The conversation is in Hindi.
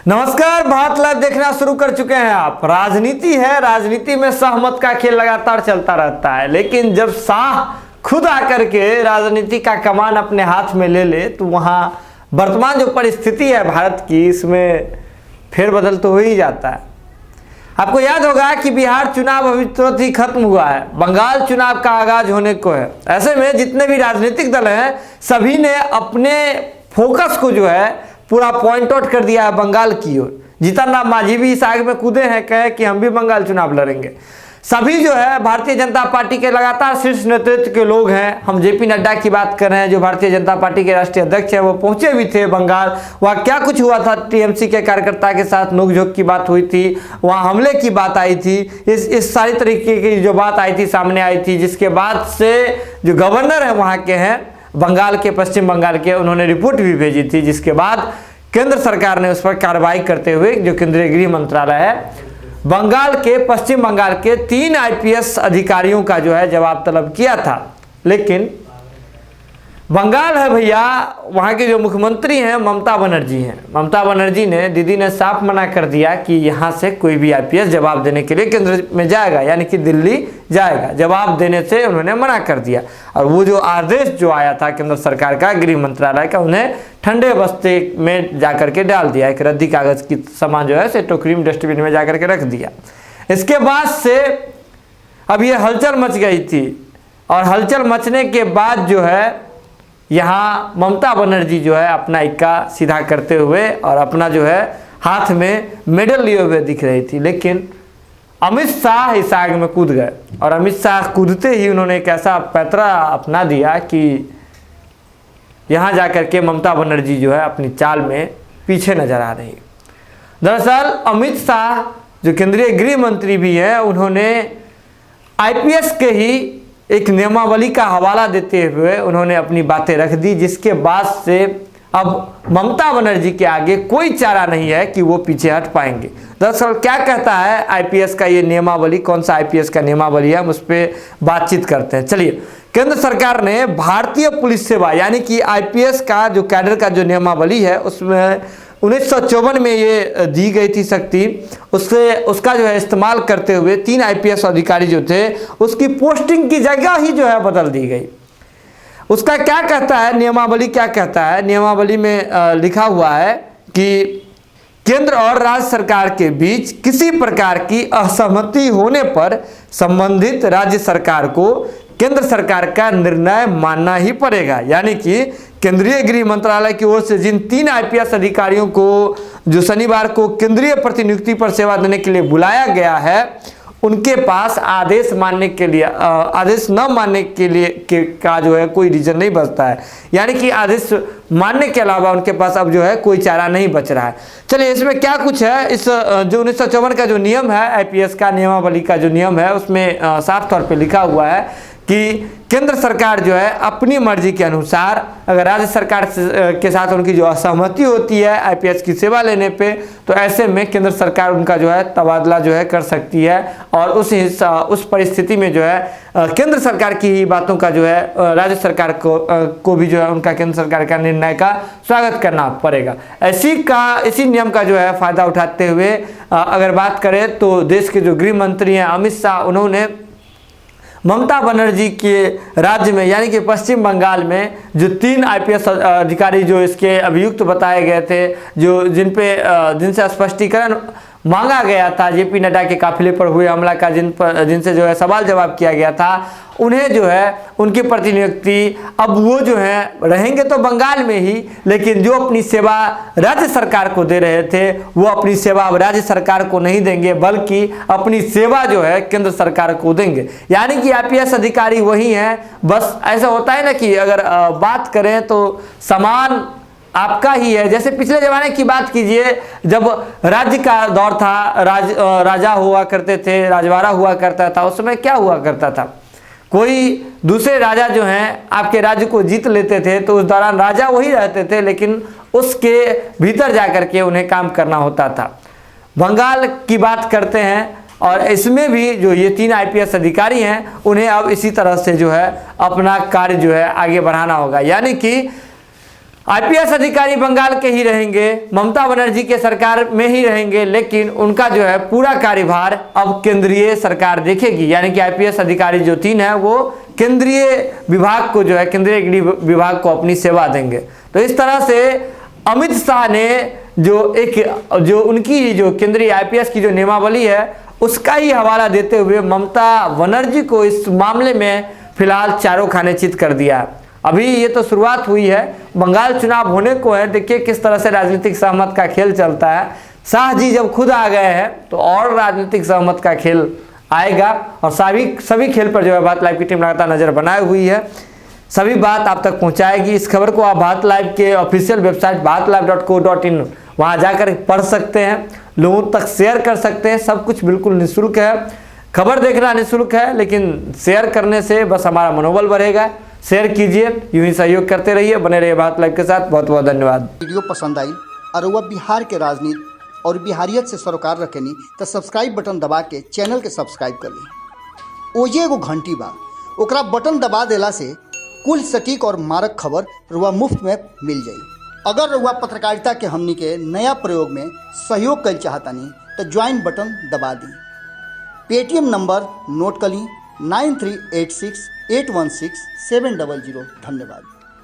नमस्कार, भारत लाइव देखना शुरू कर चुके हैं आप। राजनीति है, राजनीति में सहमत का खेल लगातार चलता रहता है, लेकिन जब शाह खुद आकर के राजनीति का कमान अपने हाथ में ले ले तो वहाँ वर्तमान जो परिस्थिति है भारत की, इसमें फेरबदल तो हो ही जाता है। आपको याद होगा कि बिहार चुनाव अभी तुरंत ही खत्म हुआ है, बंगाल चुनाव का आगाज होने को है। ऐसे में जितने भी राजनीतिक दल हैं सभी ने अपने फोकस को जो है पूरा पॉइंट आउट कर दिया है बंगाल की ओर। जीतन राम मांझी भी इस आग में कूदे हैं, कहे कि हम भी बंगाल चुनाव लड़ेंगे। सभी जो है भारतीय जनता पार्टी के लगातार शीर्ष नेतृत्व के लोग हैं। हम जेपी नड्डा की बात कर रहे हैं, जो भारतीय जनता पार्टी के राष्ट्रीय अध्यक्ष हैं, वो पहुंचे भी थे बंगाल। वहाँ क्या कुछ हुआ था, टीएमसी के कार्यकर्ता के साथ नोकझोंक की बात हुई थी, वहाँ हमले की बात आई थी, इस सारी तरीके की जो बात आई थी सामने आई थी, जिसके बाद से जो गवर्नर है वहाँ के हैं बंगाल के, पश्चिम बंगाल के, उन्होंने रिपोर्ट भी भेजी थी, जिसके बाद केंद्र सरकार ने उस पर कार्रवाई करते हुए जो केंद्रीय गृह मंत्रालय है, बंगाल के, पश्चिम बंगाल के 3 आईपीएस अधिकारियों का जो है जवाब तलब किया था। लेकिन बंगाल है भैया, वहाँ के जो मुख्यमंत्री हैं ममता बनर्जी हैं, ममता बनर्जी ने, दीदी ने साफ मना कर दिया कि यहाँ से कोई भी आईपीएस जवाब देने के लिए केंद्र में जाएगा, यानी कि दिल्ली जाएगा। जवाब देने से उन्होंने मना कर दिया। और वो जो आदेश जो आया था केंद्र सरकार का, गृह मंत्रालय का, उन्हें ठंडे बस्ते में जाकर के डाल दिया। एक रद्दी कागज की सामान जो है से टोकरी में, डस्टबिन में जाकर के रख दिया। इसके बाद से अब ये हलचल मच गई थी, और हलचल मचने के बाद जो है यहाँ ममता बनर्जी जो है अपना इक्का सीधा करते हुए और अपना जो है हाथ में मेडल लिए हुए दिख रही थी। लेकिन अमित शाह इस आग में कूद गए, और अमित शाह कूदते ही उन्होंने एक ऐसा पैतरा अपना दिया कि यहाँ जाकर के ममता बनर्जी जो है अपनी चाल में पीछे नजर आ रही। दरअसल अमित शाह जो केंद्रीय गृह मंत्री भी हैं, उन्होंने आईपीएस के ही एक नियमावली का हवाला देते हुए उन्होंने अपनी बातें रख दी, जिसके बाद से अब ममता बनर्जी के आगे कोई चारा नहीं है कि वो पीछे हट पाएंगे। दरअसल क्या कहता है आईपीएस का ये नियमावली, कौन सा आईपीएस का नियमावली है, हम उस पर बातचीत करते हैं। चलिए, केंद्र सरकार ने भारतीय पुलिस सेवा यानी कि आईपीएस का जो कैडर का जो नियमावली है, उसमें 1954 में ये दी गई थी शक्ति, उसका जो है इस्तेमाल करते हुए 3 आईपीएस अधिकारी जो थे उसकी पोस्टिंग की जगह ही जो है बदल दी गई। उसका क्या कहता है नियमावली, क्या कहता है नियमावली में लिखा हुआ है कि केंद्र और राज्य सरकार के बीच किसी प्रकार की असहमति होने पर संबंधित राज्य सरकार को केंद्र सरकार का निर्णय मानना ही पड़ेगा। यानी कि केंद्रीय गृह मंत्रालय की ओर से जिन 3 आईपीएस अधिकारियों को जो शनिवार को केंद्रीय प्रतिनियुक्ति पर सेवा देने के लिए बुलाया गया है, उनके पास आदेश मानने के लिए, आदेश न मानने के लिए का जो है कोई रीजन नहीं बचता है। यानी कि आदेश मानने के अलावा उनके पास अब जो है कोई चारा नहीं बच रहा है। चलिए, इसमें क्या कुछ है, इस जो 1954 का जो नियम है, आईपीएस का नियमावली का जो नियम है, उसमें साफ तौर पे लिखा हुआ है कि केंद्र सरकार जो है अपनी मर्जी के अनुसार, अगर राज्य सरकार के साथ उनकी जो असहमति होती है आईपीएस की सेवा लेने पे, तो ऐसे में केंद्र सरकार उनका जो है तबादला जो है कर सकती है। और उस परिस्थिति में जो है केंद्र सरकार की ही बातों का जो है राज्य सरकार को भी जो है उनका केंद्र सरकार का निर्णय का स्वागत करना पड़ेगा। इसी नियम का जो है फायदा उठाते हुए अगर बात करें तो देश के जो गृह मंत्री हैं अमित शाह, उन्होंने ममता बनर्जी के राज्य में यानी कि पश्चिम बंगाल में जो 3 आईपीएस अधिकारी जो इसके अभियुक्त बताए गए थे, जिनसे स्पष्टीकरण मांगा गया था, जेपी नड्डा के काफिले पर हुए हमला का जिनसे जो है सवाल जवाब किया गया था, उन्हें जो है उनकी प्रतिनियुक्ति अब वो जो है रहेंगे तो बंगाल में ही, लेकिन जो अपनी सेवा राज्य सरकार को दे रहे थे वो अपनी सेवा अब राज्य सरकार को नहीं देंगे, बल्कि अपनी सेवा जो है केंद्र सरकार को देंगे। यानी कि आईपीएस अधिकारी वही हैं। बस ऐसा होता है ना कि अगर बात करें तो समान आपका ही है। जैसे पिछले जमाने की बात कीजिए, जब राज्य का दौर था, राजा हुआ करते थे, राजवाड़ा हुआ करता था, उस समय क्या हुआ करता था, कोई दूसरे राजा जो हैं आपके राज्य को जीत लेते थे तो उस दौरान राजा वही रहते थे, लेकिन उसके भीतर जाकर के उन्हें काम करना होता था। बंगाल की बात करते हैं, और इसमें भी जो ये 3 आईपीएस अधिकारी हैं उन्हें अब इसी तरह से जो है अपना कार्य जो है आगे बढ़ाना होगा। यानी कि आईपीएस अधिकारी बंगाल के ही रहेंगे, ममता बनर्जी के सरकार में ही रहेंगे, लेकिन उनका जो है पूरा कार्यभार अब केंद्रीय सरकार देखेगी। यानी कि आईपीएस अधिकारी जो 3 है वो केंद्रीय विभाग को जो है केंद्रीय गृह विभाग को अपनी सेवा देंगे। तो इस तरह से अमित शाह ने जो उनकी जो केंद्रीय आईपीएस की जो नियमावली है उसका ही हवाला देते हुए ममता बनर्जी को इस मामले में फिलहाल चारों खाने चित कर दिया। अभी ये तो शुरुआत हुई है, बंगाल चुनाव होने को है। देखिए किस तरह से राजनीतिक सहमत का खेल चलता है। शाह जी जब खुद आ गए हैं तो और राजनीतिक सहमत का खेल आएगा और सभी खेल पर जो है भारत लाइव की टीम लगातार नजर बनाए हुई है, सभी बात आप तक पहुंचाएगी। इस खबर को आप भारत लाइव के ऑफिशियल वेबसाइट bharatlive.co.in वहां जाकर पढ़ सकते हैं, लोगों तक शेयर कर सकते हैं। सब कुछ बिल्कुल निःशुल्क है, खबर देखना निःशुल्क है, लेकिन शेयर करने से बस हमारा मनोबल बढ़ेगा। शेयर कीजिए, यूं ही सहयोग करते रहिए, बने रहिए भारत लाइव के साथ। बहुत बहुत धन्यवाद। वीडियो पसंद आई और वह बिहार के राजनीति और बिहारियत से सरोकार रखेनी तो सब्सक्राइब बटन दबा के चैनल के सब्सक्राइब कर ली। ओजे एगो घंटी बा, ओकरा बटन दबा देला से कुल सटीक और मारक खबर रुआ मुफ्त में मिल जाई। अगर रुआ पत्रकारिता के हमनी के नया प्रयोग में सहयोग कर चाहतानी तो ज्वाइन बटन दबा दी। पेटीएम नंबर नोट कर ली 9386816700। धन्यवाद।